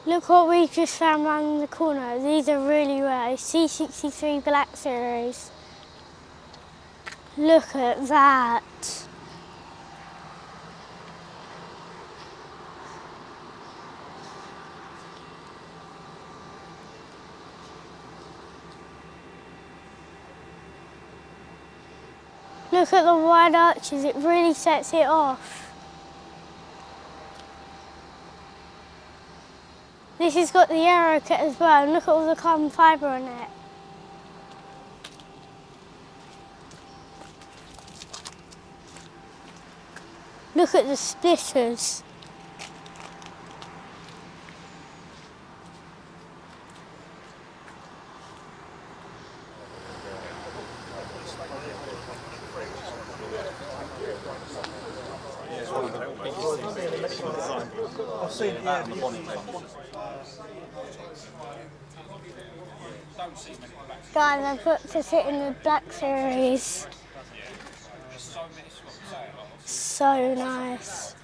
Look what we just found around the corner. These are really rare. C63 Black Series. Look at that. Look at the wide arches, it really sets it off. This has got the aero kit as well, and look at all the carbon fibre on it. Look at the splitters. Guys, I've got to sit in the Black Series. So nice.